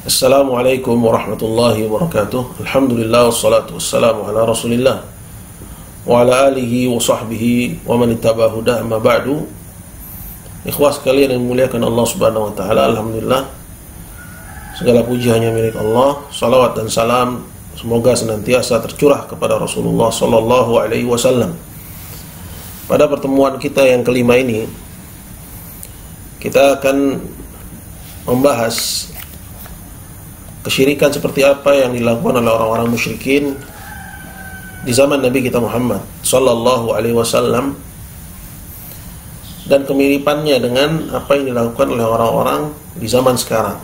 Assalamualaikum warahmatullahi wabarakatuh. Alhamdulillah wassalatu wassalamu ala Rasulillah wa ala alihi wa sahbihi wa man ittaba huda, amma ba'du. Ikhwah sekalian yang dimuliakan Allah Subhanahu wa taala, alhamdulillah segala puji hanya milik Allah. Salawat dan salam semoga senantiasa tercurah kepada Rasulullah sallallahu alaihi wasallam. Pada pertemuan kita yang kelima ini kita akan membahas kesyirikan seperti apa yang dilakukan oleh orang-orang musyrikin di zaman Nabi kita Muhammad sallallahu alaihi wasallam, dan kemiripannya dengan apa yang dilakukan oleh orang-orang di zaman sekarang.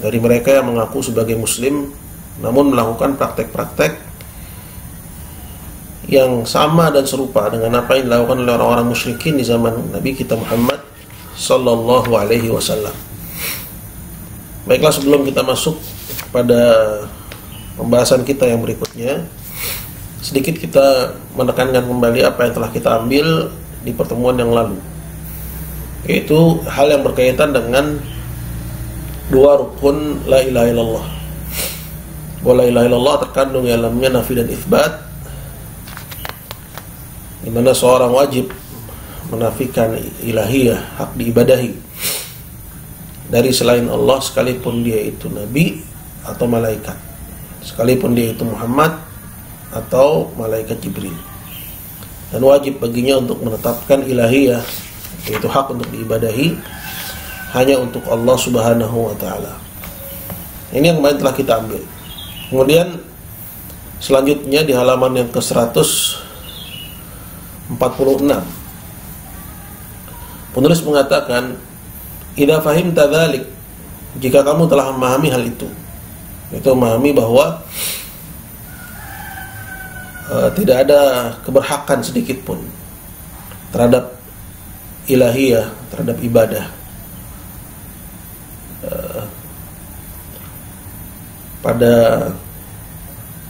Dari mereka yang mengaku sebagai muslim namun melakukan praktek-praktek yang sama dan serupa dengan apa yang dilakukan oleh orang-orang musyrikin di zaman Nabi kita Muhammad sallallahu alaihi wasallam. Baiklah, sebelum kita masuk pada pembahasan kita yang berikutnya, sedikit kita menekankan kembali apa yang telah kita ambil di pertemuan yang lalu, yaitu hal yang berkaitan dengan dua rukun la ilaha illallah. La ilaha illallah terkandung di dalamnya nafi dan itsbat, di mana seorang wajib menafikan ilahiyah, hak diibadahi, dari selain Allah, sekalipun dia itu nabi atau malaikat, sekalipun dia itu Muhammad atau malaikat Jibril. Dan wajib baginya untuk menetapkan ilahiyah, yaitu hak untuk diibadahi, hanya untuk Allah Subhanahu wa ta'ala. Ini yang kemarin telah kita ambil. Kemudian selanjutnya di halaman yang ke-146 penulis mengatakan, idza fahimta dzalik, jika kamu telah memahami hal itu memahami bahwa tidak ada keberhakan sedikit pun terhadap ilahiyah, terhadap ibadah pada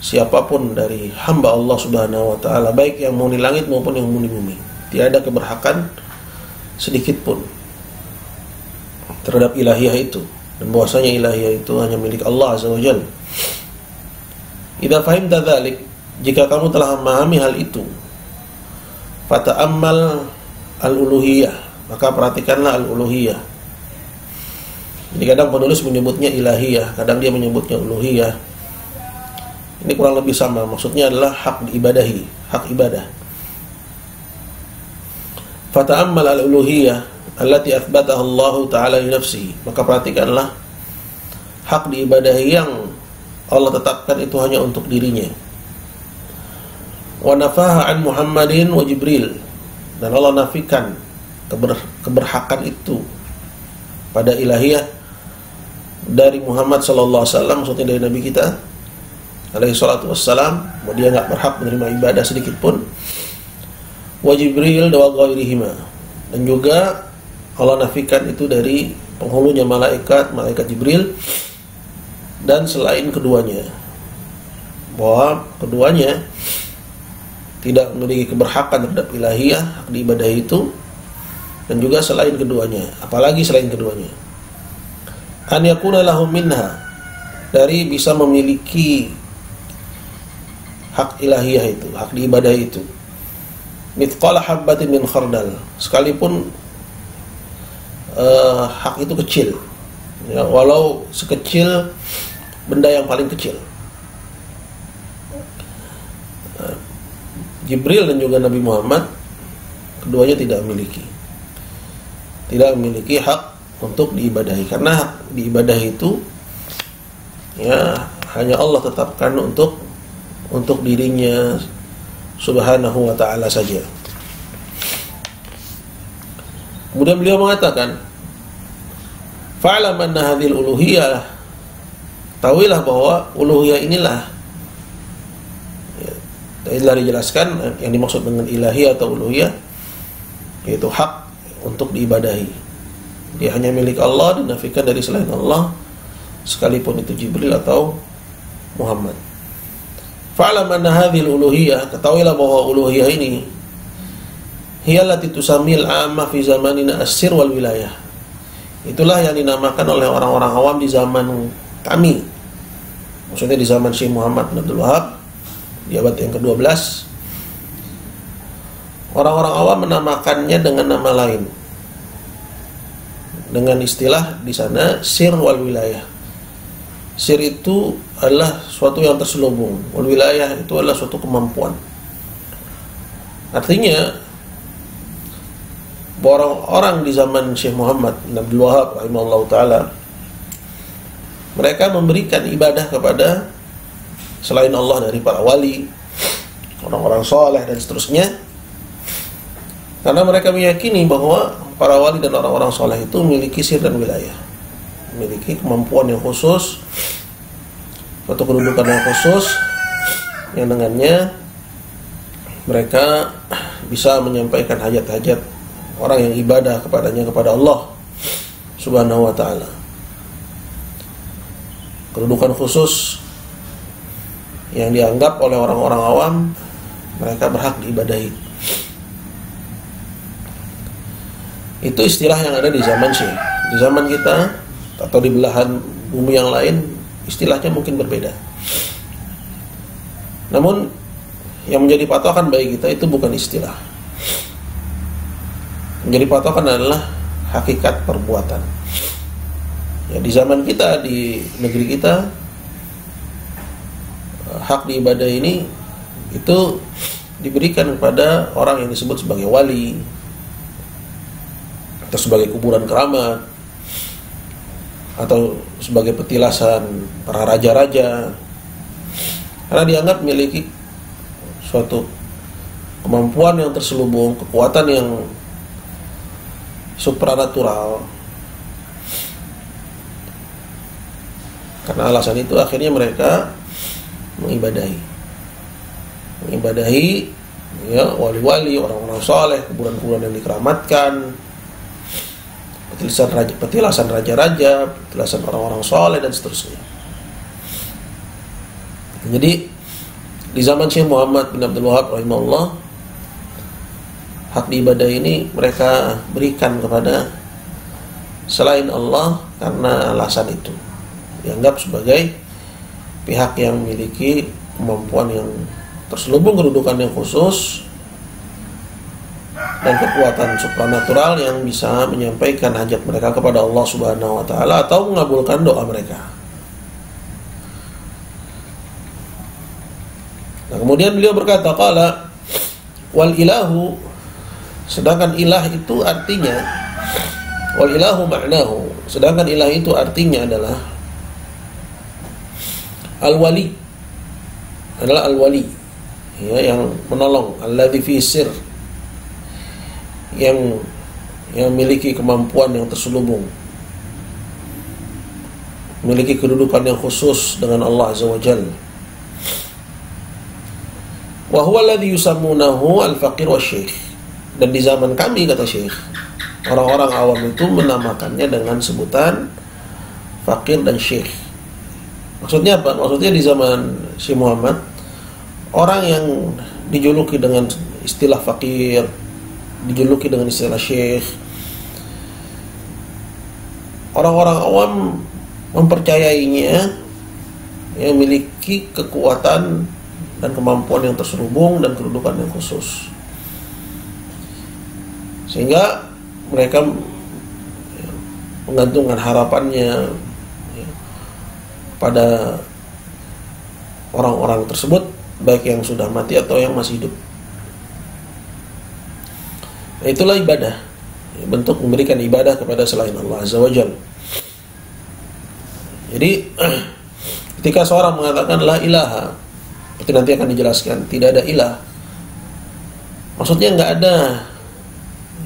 siapapun dari hamba Allah Subhanahu wa ta'ala, baik yang menghuni langit maupun yang menghuni bumi. Tidak ada keberhakan sedikit pun terhadap ilahiyah itu, dan bahwasanya ilahiyah itu hanya milik Allah Azza wa Jalla. Idza fahimta dzalik, jika kamu telah memahami hal itu, fata'ammal al-uluhiyah, maka perhatikanlah al-uluhiyah. Jadi kadang penulis menyebutnya ilahiyah, kadang dia menyebutnya uluhiyah. Ini kurang lebih sama, maksudnya adalah hak diibadahi, hak ibadah. Fata'ammal al-uluhiyah allati athbataha Allah Ta'ala li nafsihi, maka perhatikanlah hak diibadahi yang Allah tetapkan itu hanya untuk dirinya. Wa nafaha an Muhammadin wa Jibril, dan Allah nafikan keberhakan itu pada ilahiyah dari Muhammad sallallahu alaihi wasallam, maksudnya dari Nabi kita alaihi salatu wassalam, bahwa dia enggak berhak menerima ibadah sedikit pun. Wa Jibril wa ghairihima, dan juga Allah nafikan itu dari penghulunya malaikat Jibril dan selain keduanya, bahwa keduanya tidak memiliki keberhakan terhadap ilahiyah, hak diibadahi itu, dan juga selain keduanya, apalagi selain keduanya. An yakuna lahum minha, dari bisa memiliki hak ilahiyah itu, hak diibadahi itu, mithqala habbatin min khardal, sekalipun hak itu kecil, ya, walau sekecil benda yang paling kecil. Jibril dan juga Nabi Muhammad, keduanya tidak memiliki hak untuk diibadahi, karena hak diibadahi itu ya hanya Allah tetapkan untuk dirinya Subhanahu wa ta'ala saja. Kemudian beliau mengatakan, fa'lam anna hadhil uluhiyah, tahuilah bahwa uluhiyah inilah, ya, telah dijelaskan yang dimaksud dengan ilahiyah atau uluhiyah, yaitu hak untuk diibadahi. Dia hanya milik Allah, dinafikan dari selain Allah, sekalipun itu Jibril atau Muhammad. Fa'lam anna hadhil uluhiyah, ketahuilah bahwa uluhiyah ini hiyallati tusamil 'amma fi zamanina as-sir wal wilayah. Itulah yang dinamakan oleh orang-orang awam di zaman kami, maksudnya di zaman Syekh Muhammad bin Abdul Wahab di abad yang ke-12. Orang-orang awam menamakannya dengan nama lain, dengan istilah di sana sir wal wilayah. Sir itu adalah suatu yang terselubung, wal wilayah itu adalah suatu kemampuan. Artinya orang-orang di zaman Syekh Muhammad bin Abdul Wahab rahimahullah ta'ala, mereka memberikan ibadah kepada selain Allah dari para wali, orang-orang soleh dan seterusnya, karena mereka meyakini bahwa para wali dan orang-orang soleh itu memiliki sir dan wilayah, memiliki kemampuan yang khusus, suatu kedudukan yang khusus, yang dengannya mereka bisa menyampaikan hajat-hajat orang yang ibadah kepadanya kepada Allah Subhanahu wa ta'ala. Kedudukan khusus yang dianggap oleh orang-orang awam mereka berhak diibadahi. Itu istilah yang ada di zaman Syekh. Di zaman kita atau di belahan bumi yang lain istilahnya mungkin berbeda. Namun yang menjadi patokan bagi kita itu bukan istilah. Menjadi patokan adalah hakikat perbuatan. Ya, di zaman kita, di negeri kita, hak diibadah ini itu diberikan kepada orang yang disebut sebagai wali atau sebagai kuburan keramat atau sebagai petilasan para raja-raja, karena dianggap memiliki suatu kemampuan yang terselubung, kekuatan yang supranatural. Karena alasan itu akhirnya mereka mengibadahi ya wali-wali, orang-orang soleh, kuburan-kuburan yang dikeramatkan, petilasan raja-raja, petilasan orang-orang soleh dan seterusnya. Jadi di zaman Syekh Muhammad bin Abdul Wahab rahimahullah, hak diibadah ini mereka berikan kepada selain Allah karena alasan itu, dianggap sebagai pihak yang memiliki kemampuan yang terselubung, kedudukan yang khusus dan kekuatan supranatural yang bisa menyampaikan hajat mereka kepada Allah Subhanahu wa ta'ala atau mengabulkan doa mereka. Nah, kemudian beliau berkata, qala wal ilahu, sedangkan ilah itu artinya, wal ilahu ma'nahu, sedangkan ilah itu artinya adalah al-wali, adalah al-wali, ya, yang menolong, alladzi fi sir, yang memiliki kemampuan yang terselubung, memiliki kedudukan yang khusus dengan Allah Azza wa Jalla. Wa huwa alladhi yusammunahu al-faqir wasyekh. Dan di zaman kami, kata Syekh, orang-orang awam itu menamakannya dengan sebutan fakir dan syekh. Maksudnya apa? Maksudnya di zaman Syekh Muhammad, orang yang dijuluki dengan istilah fakir, dijuluki dengan istilah syekh, orang-orang awam mempercayainya yang memiliki kekuatan dan kemampuan yang terselubung dan kedudukan yang khusus, sehingga mereka menggantungkan harapannya pada orang-orang tersebut, baik yang sudah mati atau yang masih hidup. Nah, itulah ibadah, bentuk memberikan ibadah kepada selain Allah Azza wa Jalla. Jadi ketika seorang mengatakan la ilaha, seperti nanti akan dijelaskan, tidak ada ilah, maksudnya nggak ada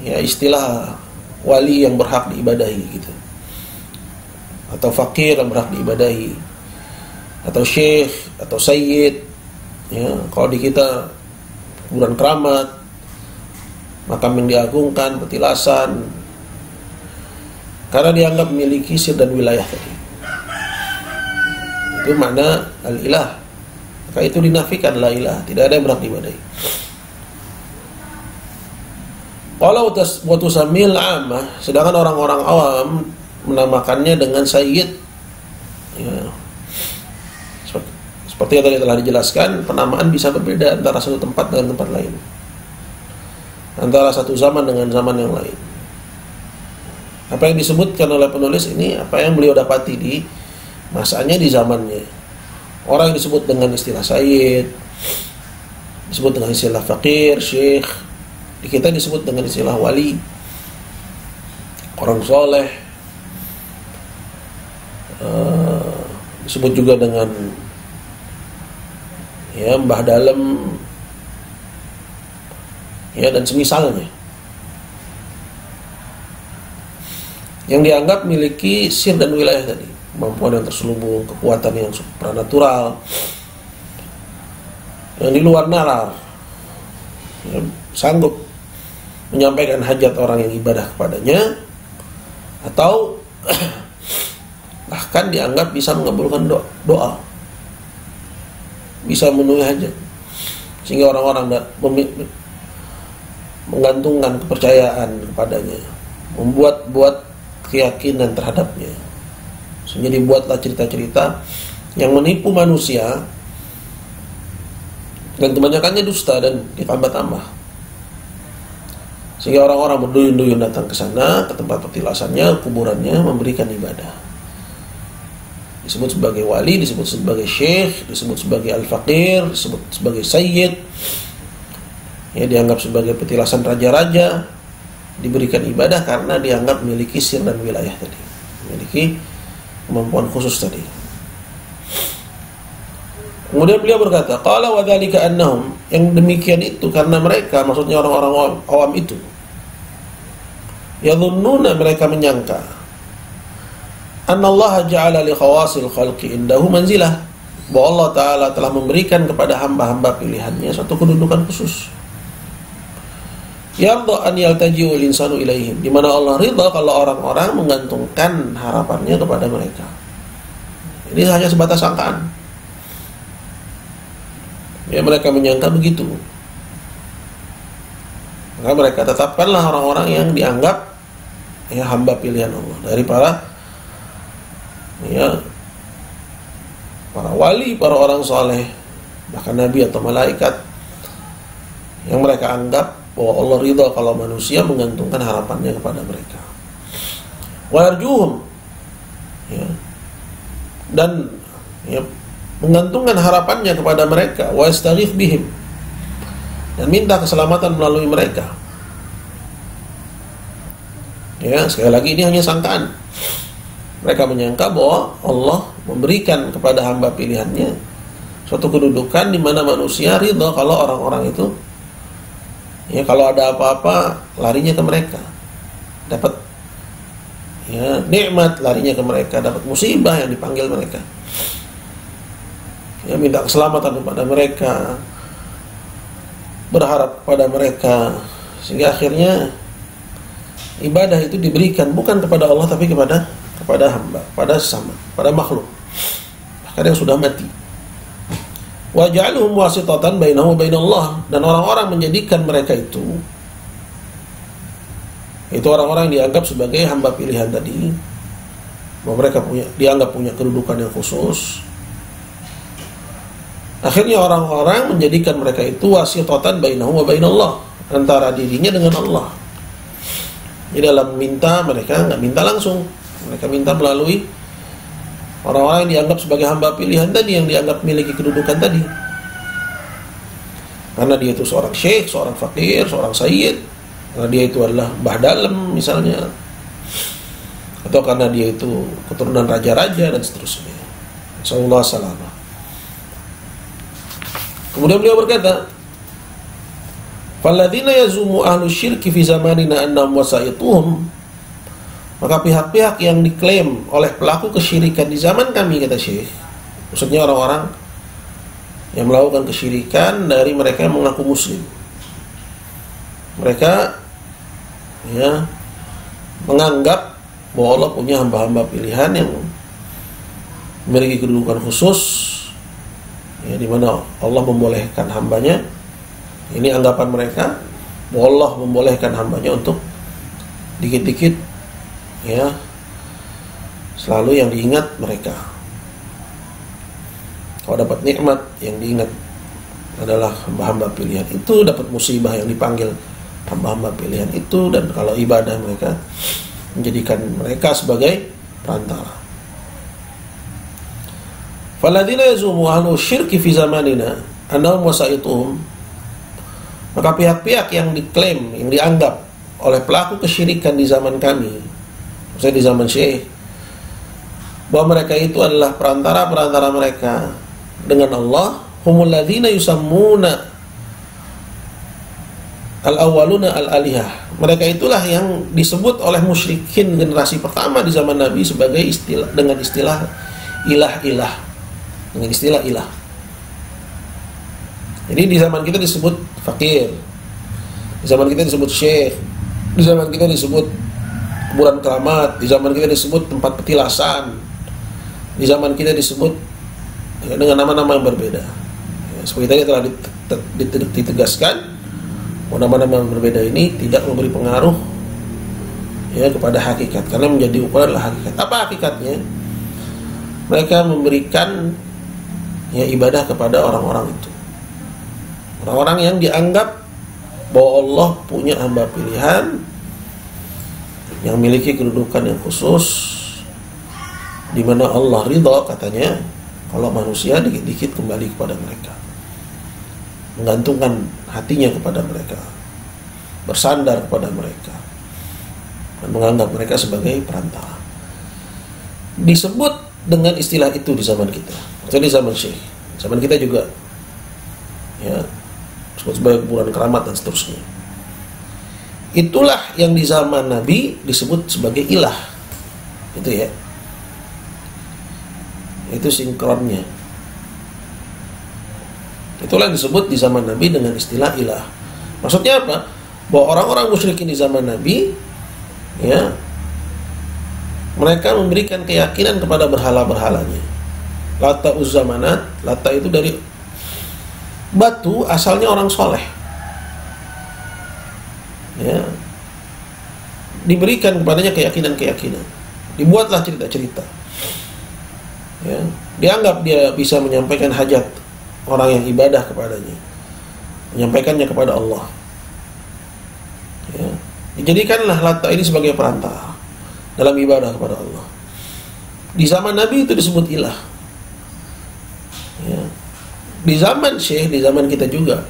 ya istilah wali yang berhak diibadahi gitu, atau fakir yang berhak diibadahi, atau syekh, atau sayyid, ya, kalau di kita kuburan keramat, makam yang diagungkan, petilasan, karena dianggap memiliki sir dan wilayah tadi. Itu makna al-ilah. Maka itu dinafikan la ilah, tidak ada yang berhak diibadahi. Walau tusamil amah, sedangkan orang-orang awam menamakannya dengan Sayyid. Ya. Seperti yang tadi telah dijelaskan, penamaan bisa berbeda antara satu tempat dengan tempat lain, antara satu zaman dengan zaman yang lain. Apa yang disebutkan oleh penulis ini, apa yang beliau dapati di masanya, di zamannya. Orang yang disebut dengan istilah Sayyid, disebut dengan istilah Fakir, Syekh. Di kita disebut dengan istilah Wali, orang soleh. Disebut juga dengan ya Mbah Dalem, ya, dan semisalnya, yang dianggap memiliki sir dan wilayah tadi, kemampuan yang terselubung, kekuatan yang supranatural, yang di luar nalar, ya, sanggup menyampaikan hajat orang yang ibadah kepadanya, atau bahkan dianggap bisa mengabulkan doa, bisa memenuhi hajat, sehingga orang-orang menggantungkan kepercayaan kepadanya, membuat keyakinan terhadapnya, sehingga dibuatlah cerita-cerita yang menipu manusia, dan kebanyakannya dusta dan ditambah-tambah, sehingga orang-orang berduyun-duyun datang ke sana, ke tempat petilasannya, kuburannya, memberikan ibadah. Disebut sebagai wali, disebut sebagai syekh, disebut sebagai al-faqir, disebut sebagai sayyid, ya, dianggap sebagai petilasan raja-raja, diberikan ibadah karena dianggap memiliki sir dan wilayah tadi, memiliki kemampuan khusus tadi. Kemudian beliau berkata, qala wa dzalika annahum, yang demikian itu karena mereka, maksudnya orang-orang awam itu, yadhunnuna, mereka menyangka, annallaha ja'ala li khawasil khalqi indahu manzilah, bahwa Allah Ta'ala telah memberikan kepada hamba-hamba pilihannya suatu kedudukan khusus, yardha an yaltaji'u al-insanu ilaihim, di mana Allah ridha kalau orang-orang menggantungkan harapannya kepada mereka. Ini hanya sebatas sangkaan. Ya, mereka menyangka begitu. Maka mereka tetapkanlah orang-orang yang dianggap ya hamba pilihan Allah dari para wali, para orang soleh, bahkan nabi atau malaikat, yang mereka anggap bahwa Allah ridha kalau manusia menggantungkan harapannya kepada mereka. Wa yarjuhum, ya, dan ya, menggantungkan harapannya kepada mereka, wa yastaghith bihim, dan minta keselamatan melalui mereka. Ya, sekali lagi ini hanya sangkaan. Mereka menyangka bahwa Allah memberikan kepada hamba pilihannya suatu kedudukan di mana manusia ridha kalau orang-orang itu, ya, kalau ada apa-apa larinya ke mereka, dapat ya nikmat larinya ke mereka, dapat musibah yang dipanggil mereka, ya, minta keselamatan kepada mereka, berharap kepada mereka, sehingga akhirnya ibadah itu diberikan bukan kepada Allah tapi kepada hamba, pada sesama, pada makhluk, bahkan yang sudah mati. Wa ja'aluhum wasitatan bainahu wa bainallah, dan orang-orang menjadikan mereka itu orang-orang yang dianggap sebagai hamba pilihan tadi, bahwa mereka dianggap punya kedudukan yang khusus. Akhirnya orang-orang menjadikan mereka itu wasitatan bainahu wa bainallah, antara dirinya dengan Allah. Di dalam minta, mereka nggak minta langsung, mereka minta melalui orang-orang yang dianggap sebagai hamba pilihan tadi, yang dianggap memiliki kedudukan tadi, karena dia itu seorang syekh, seorang fakir, seorang sayyid, karena dia itu adalah Mbah Dalem misalnya, atau karena dia itu keturunan raja-raja dan seterusnya. Sallallahu alaihi wasallam. Kemudian beliau berkata, "Falladzina yazumu ahlu syirki fi zamanina annahum wasaituhum", maka pihak-pihak yang diklaim oleh pelaku kesyirikan di zaman kami, kata Syekh, maksudnya orang-orang yang melakukan kesyirikan dari mereka yang mengaku muslim. Mereka ya menganggap bahwa Allah punya hamba-hamba pilihan yang memiliki kedudukan khusus, ya, di mana Allah membolehkan hambanya. Ini anggapan mereka bahwa Allah membolehkan hambanya untuk dikit-dikit ya selalu yang diingat mereka. Kalau dapat nikmat, yang diingat adalah hamba-hamba pilihan itu, dapat musibah yang dipanggil hamba-hamba pilihan itu, dan kalau ibadah mereka menjadikan mereka sebagai perantara. Faladzina yazumu ahlu syirki fi zamanina annahum wasaituhum, maka pihak-pihak yang diklaim, yang dianggap oleh pelaku kesyirikan di zaman kami, maksudnya di zaman Syekh, bahwa mereka itu adalah perantara-perantara mereka dengan Allah, humul ladzina yusammuna al-awwaluna al-alihah. Mereka itulah yang disebut oleh musyrikin generasi pertama di zaman Nabi sebagai istilah, dengan istilah ilah-ilah, dengan istilah ilah. Jadi di zaman kita disebut fakir, di zaman kita disebut syekh, di zaman kita disebut kuburan keramat, di zaman kita disebut tempat petilasan, di zaman kita disebut ya, dengan nama-nama yang berbeda. Ya, seperti tadi telah ditegaskan, nama-nama yang berbeda ini tidak memberi pengaruh ya kepada hakikat, karena menjadi ukuran adalah hakikat. Apa hakikatnya? Mereka memberikan ya ibadah kepada orang-orang itu, orang-orang yang dianggap bahwa Allah punya hamba pilihan yang memiliki kedudukan yang khusus, di mana Allah ridha katanya kalau manusia dikit-dikit kembali kepada mereka, menggantungkan hatinya kepada mereka, bersandar kepada mereka, dan menganggap mereka sebagai perantara. Disebut dengan istilah itu di zaman kita, jadi zaman Syekh, zaman kita juga ya disebut sebagai kuburan keramat dan seterusnya. Itulah yang di zaman Nabi disebut sebagai ilah, itu ya, itu sinkronnya. Itulah yang disebut di zaman Nabi dengan istilah ilah. Maksudnya apa? Bahwa orang-orang musyrikin di zaman Nabi ya, mereka memberikan keyakinan kepada berhala-berhalanya. Lata Uzza Manat, Lata itu dari batu, asalnya orang soleh ya, diberikan kepadanya keyakinan-keyakinan, dibuatlah cerita-cerita ya, dianggap dia bisa menyampaikan hajat orang yang ibadah kepadanya, menyampaikannya kepada Allah ya. Dijadikanlah Lata ini sebagai perantara dalam ibadah kepada Allah. Di zaman Nabi itu disebut ilah ya. Di zaman Syekh, di zaman kita juga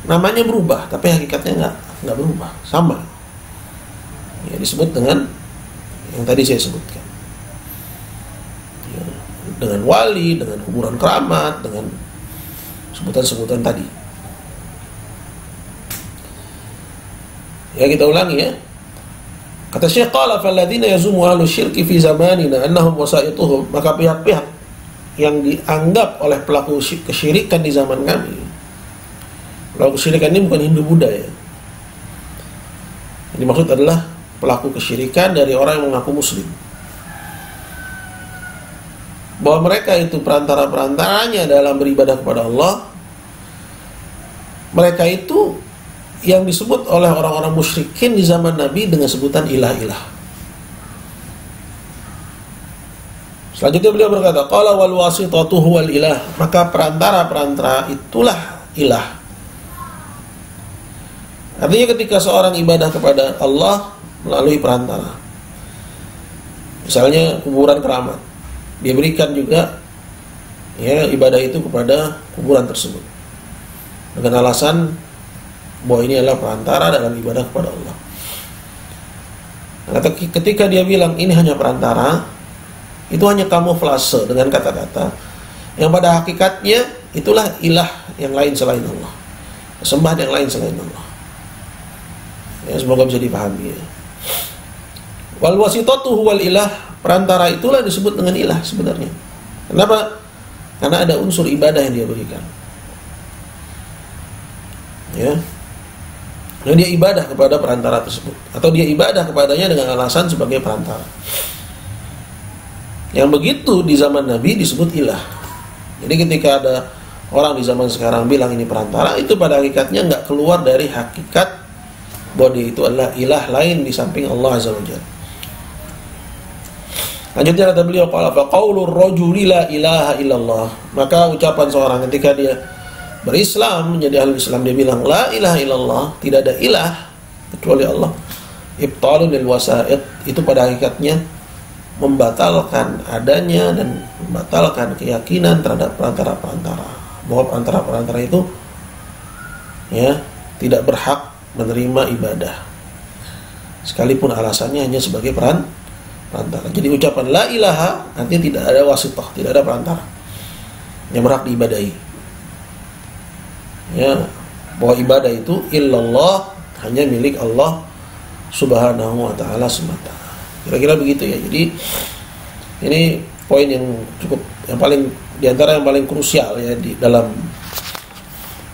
namanya berubah, tapi hakikatnya nggak berubah, sama ya, disebut dengan yang tadi saya sebutkan ya, dengan wali, dengan kuburan keramat, dengan sebutan-sebutan tadi ya. Kita ulangi ya, kata Syekh, qala falladzina yazumu ahlu syirki fi zamanina annahum wasaituhum, maka pihak-pihak yang dianggap oleh pelaku kesyirikan di zaman kami. Pelaku kesyirikan ini bukan Hindu Buddha ya. Yang dimaksud adalah pelaku kesyirikan dari orang yang mengaku muslim, bahwa mereka itu perantara-perantaranya dalam beribadah kepada Allah. Mereka itu yang disebut oleh orang-orang musyrikin di zaman Nabi dengan sebutan ilah-ilah. Selanjutnya beliau berkata, qala wal wasitatu huwal ilah, maka perantara-perantara itulah ilah. Artinya ketika seorang ibadah kepada Allah melalui perantara, misalnya kuburan keramat, dia berikan juga ya ibadah itu kepada kuburan tersebut dengan alasan bahwa ini adalah perantara dalam ibadah kepada Allah. Nah, ketika dia bilang ini hanya perantara, itu hanya kamuflase dengan kata-kata yang pada hakikatnya itulah ilah yang lain selain Allah, sembahan yang lain selain Allah ya. Semoga bisa dipahami ya. Wal wasitatu huwal ilah, perantara itulah disebut dengan ilah sebenarnya. Kenapa? Karena ada unsur ibadah yang dia berikan ya. Nah, dia ibadah kepada perantara tersebut, atau dia ibadah kepadanya dengan alasan sebagai perantara. Yang begitu di zaman Nabi disebut ilah. Jadi ketika ada orang di zaman sekarang bilang ini perantara, itu pada hakikatnya nggak keluar dari hakikat bahwa dia itu adalah ilah lain di samping Allah Azza wa Jalla. Lanjutnya kata beliau, qala fa qaulur rajuli la ilaha illallah. Maka ucapan seorang ketika dia berislam, menjadi ahli Islam, dia bilang la ilaha illallah, tidak ada ilah kecuali Allah. Ibtalun lil wasa'id, itu pada hakikatnya membatalkan adanya dan membatalkan keyakinan terhadap perantara-perantara. Bahwa perantara-perantara itu ya tidak berhak menerima ibadah, sekalipun alasannya hanya sebagai perantara. Jadi ucapan la ilaha artinya tidak ada wasithah, tidak ada perantara yang berhak diibadahi. Ya, bahwa ibadah itu illallah, hanya milik Allah Subhanahu wa taala semata. Kira-kira begitu ya. Jadi ini poin yang cukup, yang paling diantara yang paling krusial ya di dalam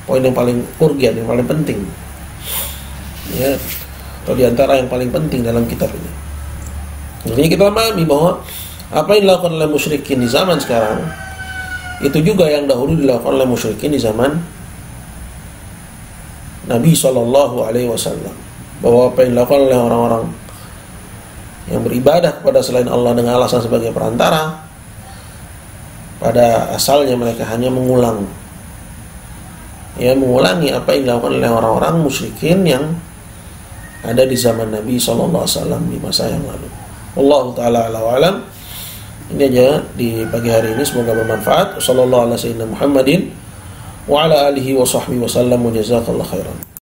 poin yang paling urgen, yang paling penting ya, atau diantara yang paling penting dalam kitab ini. Jadi kita memahami bahwa apa yang dilakukan oleh musyrikin di zaman sekarang itu juga yang dahulu dilakukan oleh musyrikin di zaman Nabi SAW. Bahwa apa yang dilakukan oleh orang-orang yang beribadah kepada selain Allah dengan alasan sebagai perantara, pada asalnya mereka hanya mengulangi apa yang dilakukan oleh orang-orang musyrikin yang ada di zaman Nabi SAW di masa yang lalu. Wallahu ta'ala a'lam wa a'lam. Ini aja di pagi hari ini, semoga bermanfaat. Sallallahu ala sayyidina Muhammadin wa ala alihi wa sahbihi wa sallam, wa jazakallahu khairan.